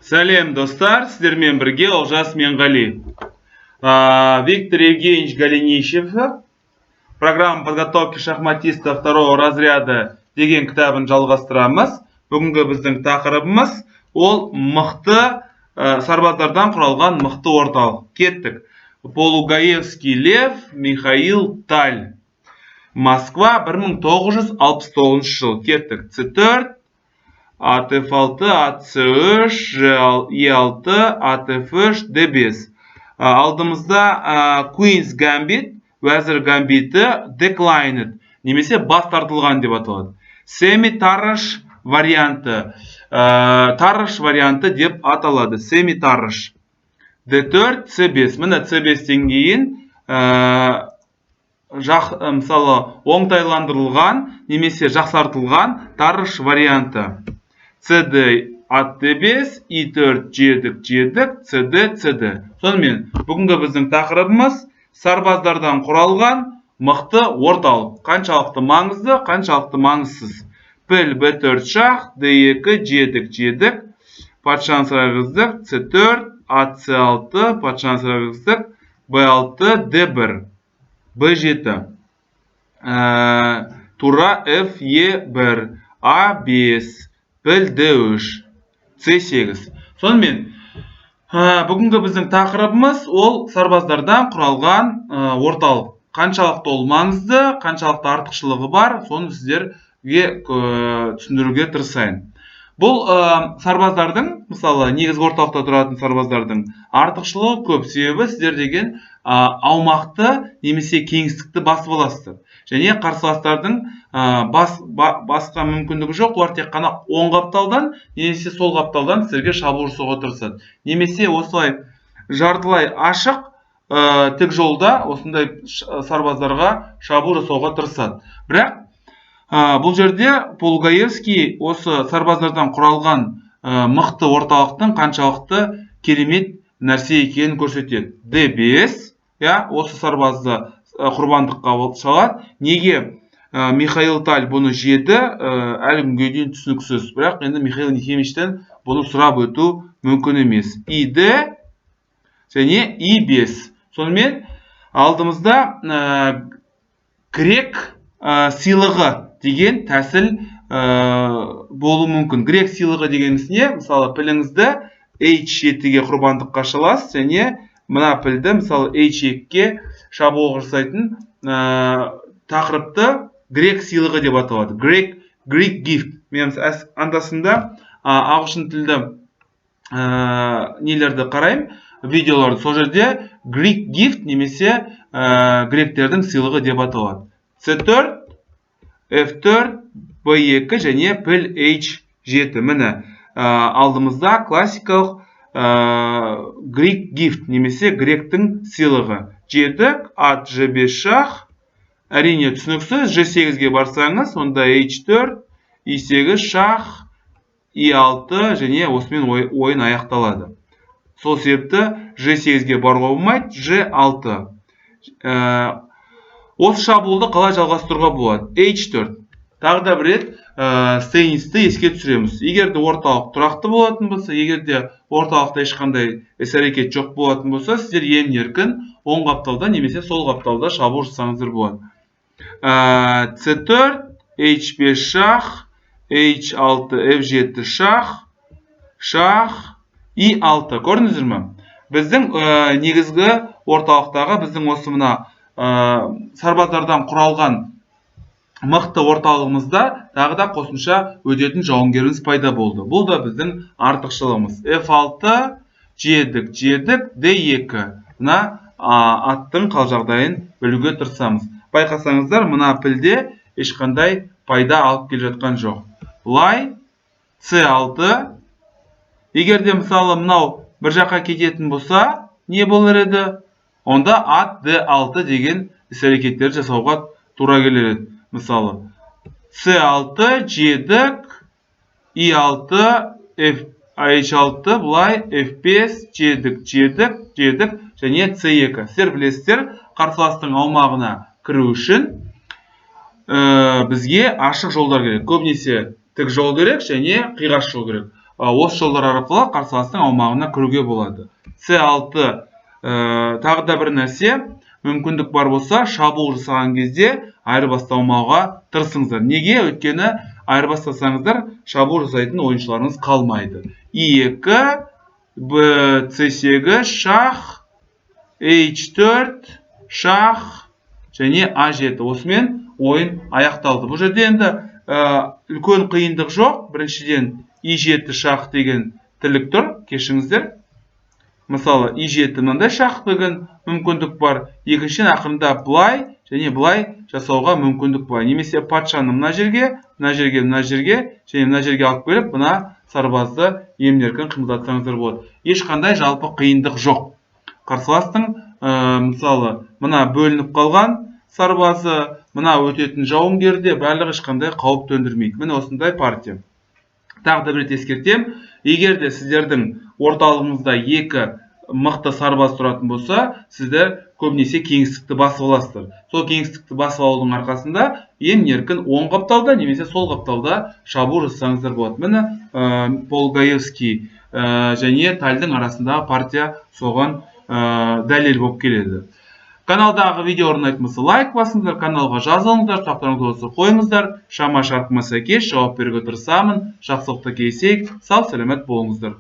Сәлем, достар, сіздермен бірге Олжас Менғали. Виктор Евгеньевич Голенищев, программа подготовки шахматиста второго разряда деген кітабын жалғастырамыз. Бүгінгі біздің тақырыбымыз ол мықты сарбаздардан құралған мықты орталық. Кеттік. Полугаевский Лев, Михаил Таль. Москва, 1969 жыл. Кеттік. C4, ATF6, AC3, E6, ATF3, D5. Алдымызда Queen's Gambit, Вәзір гамбиті, Declined, немесе бас тартылған деп аталады. Semi-тарыш варианты, тарыш варианты деп аталады. Semi-тарыш. D4, C5. Міне C5-тен кейін мысалы оңтайландырылған немесе жақсартылған тарыш варианты. CD, ат D5, E4, жедік, CD. Сонымен, бүгінгі біздің тақырыбымыз сарбаздардан құралған мықты орталық. Қаншалықты маңызды, қаншалықты маңызсыз. Піл B4 шах, D2, жедік, патшаны сұрағыздық, C4, ат C6, патшаны сұрағыздық, B6, D1, B7, тура F, E1, A5, піл D3, C8. Сонымен, бүгінгі біздің тақырыбымыз ол сарбаздардан құралған орталық. Қаншалықты ол маңызды, қаншалықты артықшылығы бар, соны сіздерге түсіндіруге тырысайын. Бұл сарбаздардың, мысалы негізгі орталықта тұратын сарбаздардың артықшылығы көп, себебі сіздер деген аумақты немесе кеңістікті басып аласыздар. Және қарсыластардың басқа мүмкіндігі жоқ, олар тек қана оң қапталдан немесе сол қапталдан сіздерге шабуыл жасауға тырысады. Немесе осылай жартылай ашық тік жолда осындай сарбаздарға шабуыл жасауға тырысады. Бірақ бұл жерде Полугаевский осы сарбаздардан құралған мықты орталықтың қаншалықты керемет нәрсе екенін көрсетеді. D5, осы сарбазды құрбандыққа шалады. Неге Михаил Таль бұны жеді, әлі күнге дейін түсініксіз. Бірақ енді Михаил Ефимовичтен бұны сұрап өту мүмкін емес. ID және E5. Сонымен алдымызда грек сыйлығы деген тәсіл болу мүмкін. Грек сыйлығы дегенісіне, мысалы, піліңізді H7-ге құрбандыққа шаласыз, және мына пілді, мысалы, H2-ге шабуыл жасайтын тақырыпты грек сыйлығы деп аталады. Greek gift. Мен андасында ағылшын тілді нелерді қарайым, видеоларды. Сол жерде Greek gift немесе гректердің сыйлығы деп аталады. C4, F4, B2 және піл H7. Міне алдымызда классикалық Greek gift немесе гректің сыйлығы. Жедік, ат G5 шах. Әрине түсініксіз, G8-ге барсаңыз, онда H4, E8 шах, E6 және осымен ойын аяқталады. Сол себепті G8-ге баруға болмайды, G6. Осы шабуылды қалай жалғастыруға болады? H4. Тағы да бір рет теннисті еске түсіреміз. Егер де орталық тұрақты болатын болса, егер де орталықта ешқандай іс-әрекет жоқ болатын болса, сіздер емін-еркін оң қапталда немесе сол қапталда шабуыл жасаңыздар болады. C4, H5 шах, H6, F7 шах, E6. Көрдіңіздер ме? Біздің негізгі орталықтағы біздің осы мына сарбаздардан құралған мықты орталығымызда тағы да қосымша өтетін жауынгеріміз пайда болды. Бұл да біздің артықшылығымыз. F6, жедік, D2. Мына аттың қал жағдайын білуге тырысамыз. Байқасаңыздар, мына пілде ешқандай пайда алып келе жатқан жоқ. Бұлай C6. Егер де мысалы мынау бір жаққа кететін болса, не болар еді? Онда ат D6 деген іс-әрекеттер жасауға тура келер еді. Мысалы C6, жедік, E6, H6, бұлай F5, жедік және C2. Сіздер білесіздер, қарсыластың аумағына кіру үшін бізге ашық жолдар керек. Көбінесе тік жол керек және қиғаш жол керек. осы жолдар арқылы қарсыластың аумағына кіруге болады. С6 тағы да бір нәрсе, мүмкіндік бар болса, шабуыл жасаған кезде айырбастамауға тырысыңыздар. Неге? Өйткені айырбастасаңыздар, шабуыл жасайтын ойыншыларыңыз қалмайды. E2, C8, шах, H4, шах және A7. Осымен ойын аяқталды. Бұл жерде енді үлкен қиындық жоқ. Біріншіден E7 шах деген тірлік тұр, кешіңіздер. Мысалы, E7 мынандай шах деген мүмкіндік бар. Екіншіден ақырында бұлай және бұлай жасауға мүмкіндік бар. Немесе патшаны мына жерге, және мына жерге алып келіп, мына сарбазды емін-еркін қимылдатсаңыздар болады. Ешқандай жалпы қиындық жоқ. Қарсыластың, мысалы, мына бөлініп қалған сарбазы, мына өтетін жауынгерде барлығы ешқандай қауіп төндірмейді. Міне осындай партия. Тағы да бір ескертем, егер де сіздердің орталығыңызда екі мықты сарбаз тұратын болса, сіздер көбінесе кеңістікті басып аласыздар. Сол кеңістікті басып алудың арқасында емін-еркін оң қапталда немесе сол қапталда шабуыл жасаңыздар болады. Міне Полгаевский және Тальдың арасындағы партия соған дәлел болып келеді. Каналдағы видео орнайтын болса лайк басыңыздар, каналға жазылыңыздар, сұрақтарыңызды болса қойыңыздар. Шама шарқыма сәйкес жауап беруге тырысамын. Жақсылықта кездесейік, сау саламат болыңыздар.